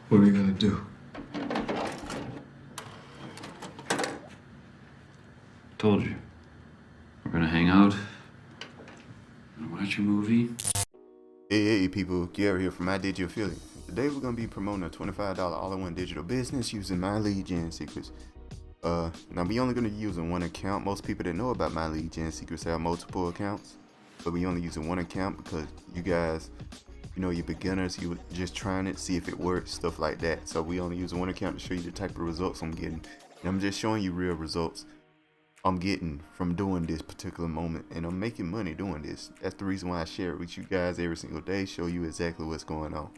What are we gonna do? Told you. We're gonna hang out. Gonna watch a movie. Hey people, Gary here from My Digital Affiliate. Today we're gonna be promoting a $25 all-in-one digital business using My Lead Gen Secrets. Now we only gonna be using one account. Most people that know about My Lead Gen Secrets have multiple accounts, but we only using one account because you guys, you're beginners. You just trying it, see if it works, stuff like that. So we only using one account to show you the type of results I'm getting, and I'm just showing you real results I'm getting from doing this particular moment, and I'm making money doing this. That's the reason why I share it with you guys every single day, show you exactly what's going on.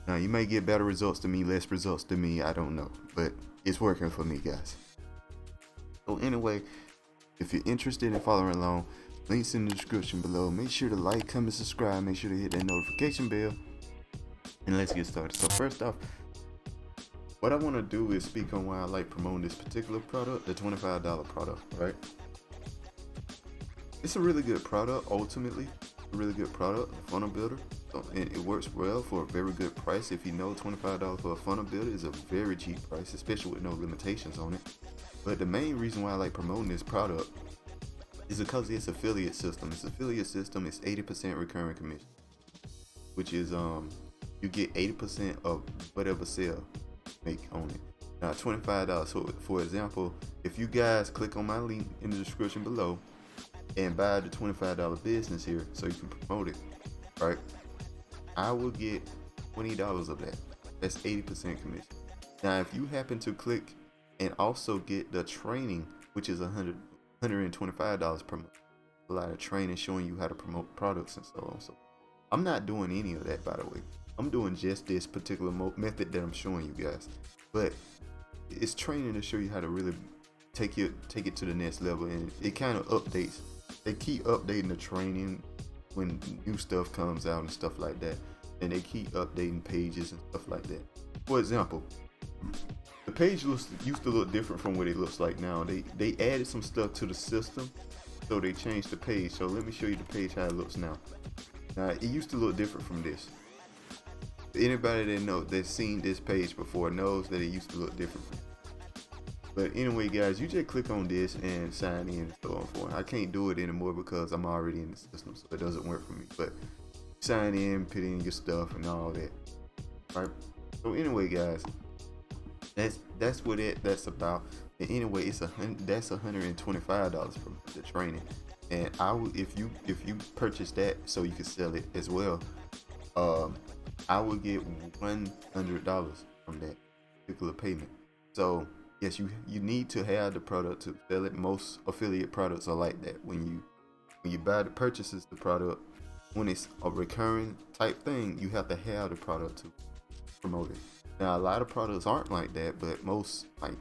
Now you may get better results than me, less results than me, I don't know, but it's working for me, guys. So anyway, if you're interested in following along, links in the description below. Make sure to like, comment, subscribe, make sure to hit that notification bell, and let's get started. So first off, what I want to do is speak on why I like promoting this particular product, the $25 product, right? It's a really good product, ultimately. A really good product, a funnel builder. And it works well for a very good price. If you know, $25 for a funnel builder is a very cheap price, especially with no limitations on it. But the main reason why I like promoting this product is because it's affiliate system. It's affiliate system is 80% recurring commission, which is you get 80% of whatever sale make on it. Now $25. So for example, if you guys click on my link in the description below and buy the $25 business here so you can promote it, right? I will get $20 of that. That's 80% commission. Now if you happen to click and also get the training, which is $125 per month, a lot of training showing you how to promote products and so on. So I'm not doing any of that, by the way. I'm doing just this particular method that I'm showing you guys, but it's training to show you how to really take it to the next level, and it kind of updates. They keep updating the training when new stuff comes out and stuff like that, and they keep updating pages and stuff like that. For example, the page used to look different from what it looks like now. They added some stuff to the system, so they changed the page. So let me show you the page how it looks now. Now it used to look different from this. Anybody that's seen this page before knows that it used to look different. But anyway, guys, you just click on this and sign in and so on forth. I can't do it anymore because I'm already in the system, so it doesn't work for me. But sign in, put in your stuff and all that. Right? So anyway, guys, that's what that's about. And anyway, that's $125 for the training. And I will, if you purchase that so you can sell it as well, I will get $100 from that particular payment. So yes, you need to have the product to sell it. Most affiliate products are like that. When you buy the purchases the product, when it's a recurring type thing, you have to have the product to promote it. Now a lot of products aren't like that, but most like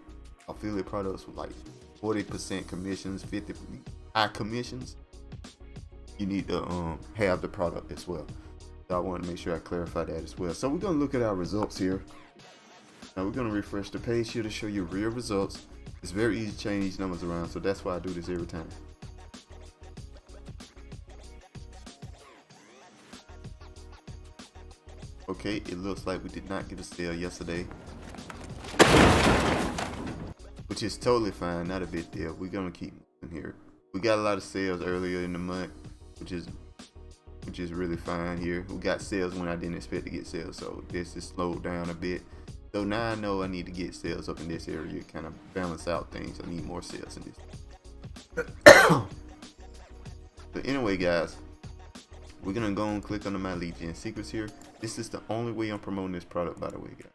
affiliate products with like 40% commissions, 50% high commissions, you need to have the product as well. So I want to make sure I clarify that as well. So we're going to look at our results here. Now we're going to refresh the page here to show you real results. It's very easy to change these numbers around, so that's why I do this every time. Okay, it looks like we did not get a sale yesterday, which is totally fine, not a big deal. We're going to keep moving here. We got a lot of sales earlier in the month, which is really fine here. We got sales when I didn't expect to get sales, so this is slowed down a bit. So now I know I need to get sales up in this area, kind of balance out things. I need more sales in this. But anyway, guys, we're gonna go and click on the My Lead Gen Secrets here. This is the only way I'm promoting this product, by the way, guys.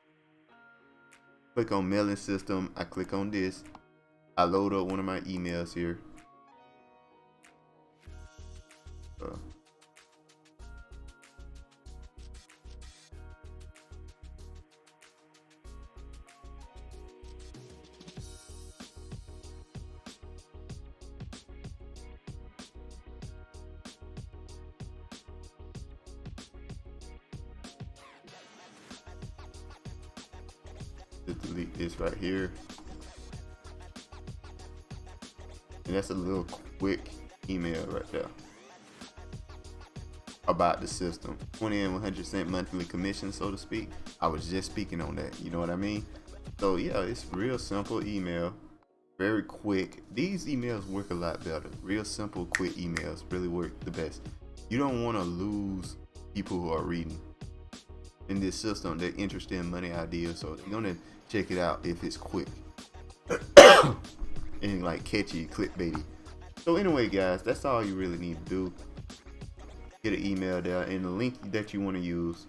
Click on mailing system. I click on this. I load up one of my emails here. Just delete this right here. And that's a little quick email right there about the system. 20 and 100% monthly commission, so to speak. I was just speaking on that. You know what I mean? So yeah, it's real simple email, very quick. These emails work a lot better. Real simple, quick emails really work the best. You don't want to lose people who are reading in this system. They're interested in money ideas, so they're gonna check it out if it's quick and like catchy, clickbaity. So anyway, guys, that's all you really need to do. Get an email there, and the link that you want to use.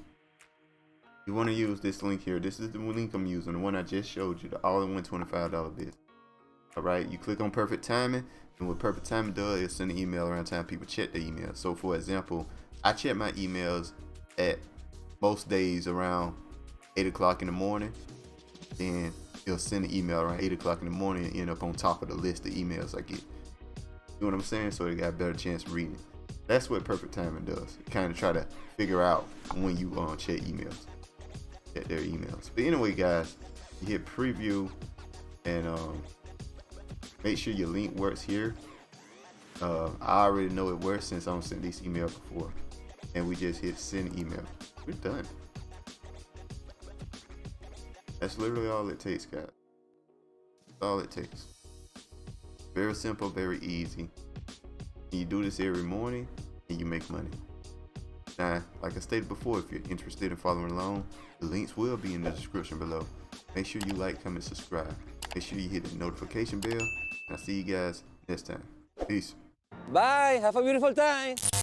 You want to use this link here. This is the link I'm using, the one I just showed you, the all-in-one $25 bid. All right, you click on Perfect Timing, and what Perfect Timing does is send an email around time people check their emails. So for example, I check my emails at most days around 8 o'clock in the morning, and it'll send an email around 8 o'clock in the morning and end up on top of the list of emails I get. You know what I'm saying? So they got a better chance of reading it. That's what Perfect Timing does. Kind of try to figure out when you check emails, check their emails. But anyway, guys, you hit preview, and make sure your link works here. I already know it works since I'm sent these emails before, and we just hit send email. We're done. That's literally all it takes, guys. That's all it takes. Very simple, very easy. And you do this every morning, and you make money. Now, like I stated before, if you're interested in following along, the links will be in the description below. Make sure you like, comment, subscribe. Make sure you hit the notification bell. And I'll see you guys next time. Peace. Bye. Have a beautiful time.